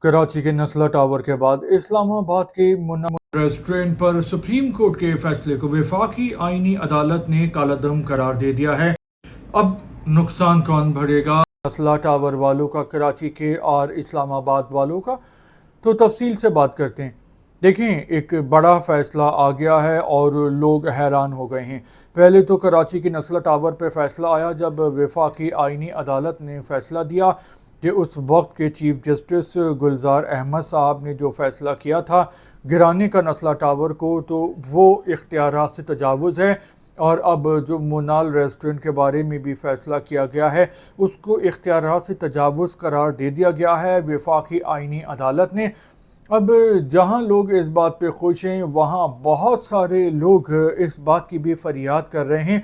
कराची के नस्ला टावर के बाद इस्लामाबाद के मुन्ना रेस्टोरेंट पर सुप्रीम कोर्ट के फैसले को वफाकी आईनी अदालत ने कालादम करार दे दिया है। अब नुकसान कौन भरेगा? नस्ला टावर वालों का, कराची के और इस्लामाबाद वालों का, तो तफसील से बात करते हैं। देखें, एक बड़ा फैसला आ गया है और लोग हैरान हो गए हैं। पहले तो कराची के नस्ला टावर पर फैसला आया जब वफाकी आईनी अदालत ने फैसला दिया कि उस वक्त के चीफ जस्टिस गुलजार अहमद साहब ने जो फैसला किया था गिराने का नस्ला टावर को, तो वो इख्तियारात से तजावुज़ है। और अब जो मोनाल रेस्टोरेंट के बारे में भी फैसला किया गया है उसको इख्तियारात से तजावुज़ करार दे दिया गया है वफाकी आईनी अदालत ने। अब जहां लोग इस बात पे खुश हैं वहां बहुत सारे लोग इस बात की भी फरियाद कर रहे हैं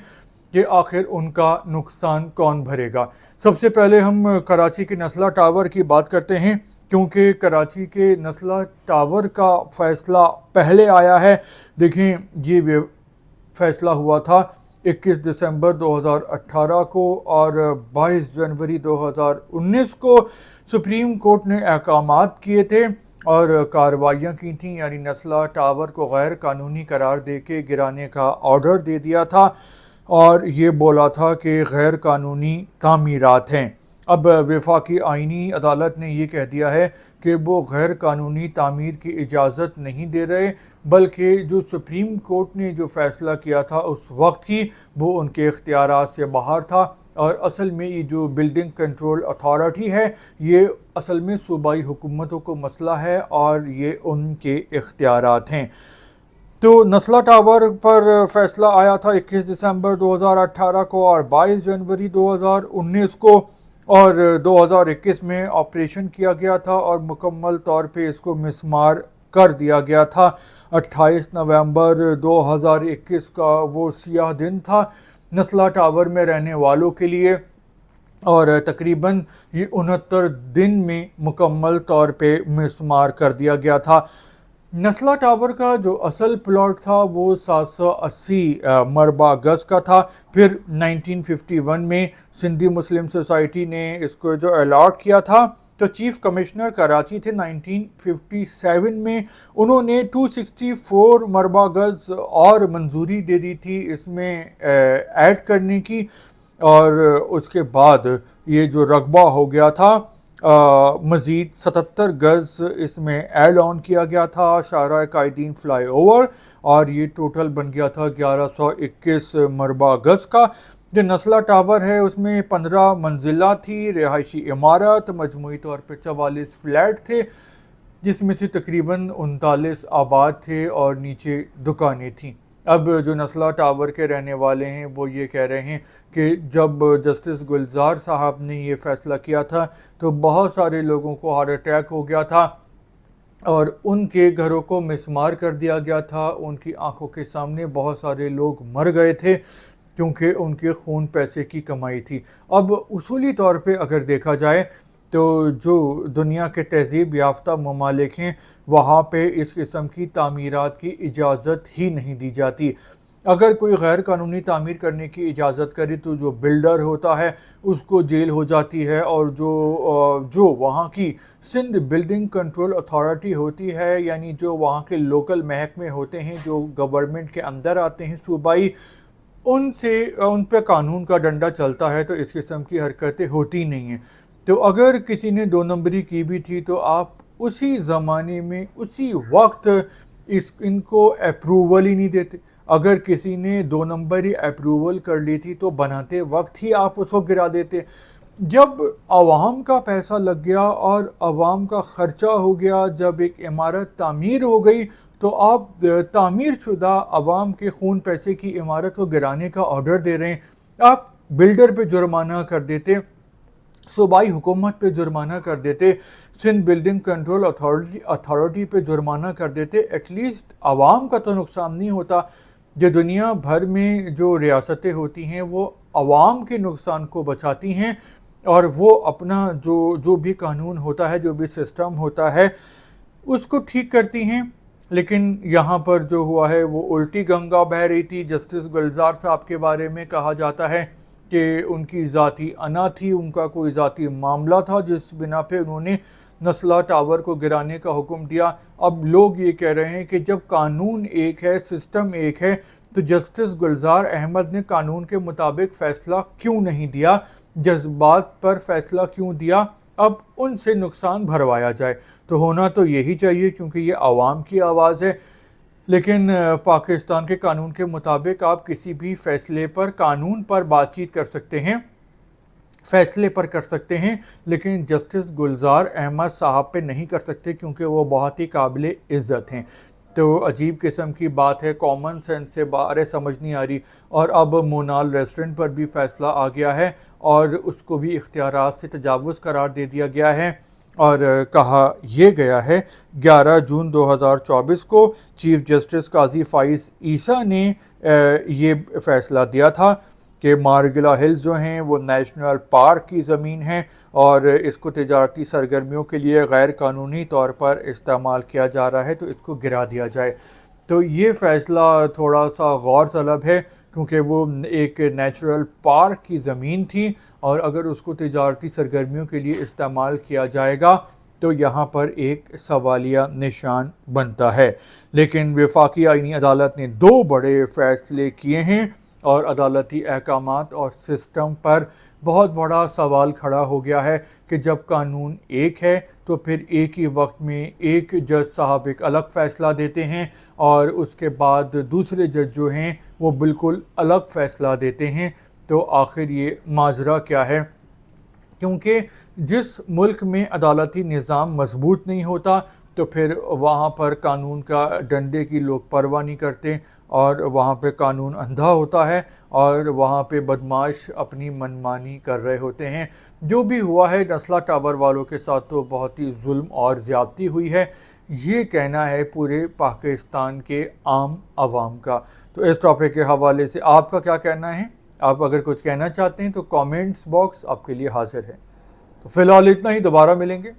कि आखिर उनका नुकसान कौन भरेगा। सबसे पहले हम कराची के नस्ला टावर की बात करते हैं, क्योंकि कराची के नस्ला टावर का फैसला पहले आया है। देखें, ये फैसला हुआ था 21 दिसंबर 2018 को और 22 जनवरी 2019 को सुप्रीम कोर्ट ने अहकामात किए थे और कार्रवाइयाँ की थी, यानी नस्ला टावर को गैर कानूनी करार दे के गिराने का ऑर्डर दे दिया था और ये बोला था कि गैर कानूनी तामीरात हैं। अब वफाकी आईनी अदालत ने ये कह दिया है कि वो गैर कानूनी तामीर की इजाज़त नहीं दे रहे, बल्कि जो सुप्रीम कोर्ट ने जो फ़ैसला किया था उस वक्त ही वो उनके इख्तियारात से बाहर था। और असल में ये जो बिल्डिंग कंट्रोल अथॉरिटी है ये असल में सूबाई हुकूमतों को मसला है और ये उनके इख्तियारात हैं। तो नस्ला टावर पर फैसला आया था 21 दिसंबर 2018 को और 22 जनवरी 2019 को, और 2021 में ऑपरेशन किया गया था और मुकम्मल तौर पे इसको मिसमार कर दिया गया था। 28 नवंबर 2021 का वो सियाह दिन था नस्ला टावर में रहने वालों के लिए, और तकरीबन ये 69 दिन में मुकम्मल तौर पे मिसमार कर दिया गया था। नस्ला टावर का जो असल प्लॉट था वो 780 मरबा गज का था। फिर 1951 में सिंधी मुस्लिम सोसाइटी ने इसको जो अलॉट किया था, तो चीफ कमिश्नर कराची थे 1957 में, उन्होंने 264 मरबा गज और मंजूरी दे दी थी इसमें ऐड करने की। और उसके बाद ये जो रकबा हो गया था मज़ीद 77 गज़ इसमें ऐड ऑन किया गया था शाहराह कायदीन फ्लाई ओवर, और ये टोटल बन गया था 1121 मरबा गज़ का। जो नस्ला टावर है उसमें 15 मंजिला थी, रिहायशी इमारत, मजमूई तौर पे 44 फ्लैट थे, जिसमें से तकरीबन 39 आबाद थे और नीचे दुकानें थीं। अब जो नस्ला टावर के रहने वाले हैं वो ये कह रहे हैं कि जब जस्टिस गुलजार साहब ने ये फ़ैसला किया था तो बहुत सारे लोगों को हार्ट अटैक हो गया था और उनके घरों को मिसमार कर दिया गया था। उनकी आंखों के सामने बहुत सारे लोग मर गए थे क्योंकि उनके खून पैसे की कमाई थी। अब उसूली तौर पे अगर देखा जाए तो जो दुनिया के तहज़ीब याफ्ता ममालिक हैं वहाँ पे इस किस्म की तामीरात की इजाज़त ही नहीं दी जाती। अगर कोई गैर कानूनी तामीर करने की इजाज़त करे तो जो बिल्डर होता है उसको जेल हो जाती है, और जो वहाँ की सिंध बिल्डिंग कंट्रोल अथॉरिटी होती है, यानी जो वहाँ के लोकल महकमे होते हैं जो गवर्नमेंट के अंदर आते हैं सूबाई, उन पे कानून का डंडा चलता है, तो इस किस्म की हरकतें होती नहीं हैं। तो अगर किसी ने 2 नंबरी की भी थी तो आप उसी ज़माने में उसी वक्त इनको अप्रूवल ही नहीं देते। अगर किसी ने 2 नंबरी अप्रूवल कर ली थी तो बनाते वक्त ही आप उसको गिरा देते। जब आवाम का पैसा लग गया और आवाम का ख़र्चा हो गया, जब एक इमारत तामीर हो गई तो आप तामीर शुदा आवाम के खून पैसे की इमारत को गिराने का ऑर्डर दे रहे हैं। आप बिल्डर पे जुर्माना कर देते, सूबाई हुकूमत पे जुर्माना कर देते, सिंध बिल्डिंग कंट्रोल अथॉरिटी पे जुर्माना कर देते, एटलीस्ट आवाम का तो नुकसान नहीं होता। जो दुनिया भर में जो रियासतें होती हैं वो आवाम के नुकसान को बचाती हैं और वो अपना जो भी कानून होता है, जो भी सिस्टम होता है उसको ठीक करती हैं। लेकिन यहाँ पर जो हुआ है वो उल्टी गंगा बह रही थी। जस्टिस गुलजार साहब के बारे में कहा जाता है कि उनकी ज़ाती अना थी, उनका कोई ज़ाती मामला था जिस बिना पे उन्होंने نسلا ٹاور کو گرانے کا حکم دیا۔ اب لوگ یہ کہہ رہے ہیں کہ جب قانون ایک ہے، سسٹم ایک ہے، تو جسٹس گلزار احمد نے قانون کے مطابق فیصلہ کیوں نہیں دیا، جذبات پر فیصلہ کیوں دیا؟ اب ان سے نقصان بھروایا جائے۔ تو ہونا تو یہی چاہیے، کیونکہ یہ عوام کی آواز ہے۔ لیکن پاکستان کے قانون کے مطابق آپ کسی بھی فیصلے پر، قانون پر بات چیت کر سکتے ہیں، فیصلے پر کر سکتے ہیں، لیکن جسٹس گلزار احمد صاحب پہ نہیں کر سکتے، کیونکہ وہ بہت ہی قابل عزت ہیں۔ تو عجیب قسم کی بات ہے، کامن سینس سے باہر سمجھ نہیں آ رہی۔ اور اب مونال ریسٹورنٹ پر بھی فیصلہ آ گیا ہے اور اس کو بھی اختیارات سے تجاوز قرار دے دیا گیا ہے، اور کہا یہ گیا ہے 11 جون 2024 کو چیف جسٹس قاضی فائز عیسیٰ نے یہ فیصلہ دیا تھا کہ مارگلا ہلز جو ہیں وہ نیشنل پارک کی زمین ہیں اور اس کو تجارتی سرگرمیوں کے لیے غیر قانونی طور پر استعمال کیا جا رہا ہے، تو اس کو گرا دیا جائے۔ تو یہ فیصلہ تھوڑا سا غور طلب ہے، کیونکہ وہ ایک نیچرل پارک کی زمین تھی، اور اگر اس کو تجارتی سرگرمیوں کے لیے استعمال کیا جائے گا تو یہاں پر ایک سوالیہ نشان بنتا ہے۔ لیکن وفاقی آئینی عدالت نے 2 بڑے فیصلے کیے ہیں، اور عدالتی احکامات اور سسٹم پر بہت بڑا سوال کھڑا ہو گیا ہے کہ جب قانون ایک ہے تو پھر ایک ہی وقت میں ایک جج صاحب ایک الگ فیصلہ دیتے ہیں، اور اس کے بعد دوسرے جج جو ہیں وہ بالکل الگ فیصلہ دیتے ہیں۔ تو آخر یہ ماجرا کیا ہے؟ کیونکہ جس ملک میں عدالتی نظام مضبوط نہیں ہوتا تو پھر وہاں پر قانون کا ڈنڈے کی لوگ پرواہ نہیں کرتے، اور وہاں پہ قانون اندھا ہوتا ہے، اور وہاں پہ بدمعاش اپنی منمانی کر رہے ہوتے ہیں۔ جو بھی ہوا ہے نسلا ٹاور والوں کے ساتھ تو بہت ہی ظلم اور زیادتی ہوئی ہے، یہ کہنا ہے پورے پاکستان کے عام عوام کا۔ تو اس ٹاپک کے حوالے سے آپ کا کیا کہنا ہے؟ آپ اگر کچھ کہنا چاہتے ہیں تو کامنٹس باکس آپ کے لیے حاضر ہے۔ تو فی الحال اتنا ہی، دوبارہ ملیں گے۔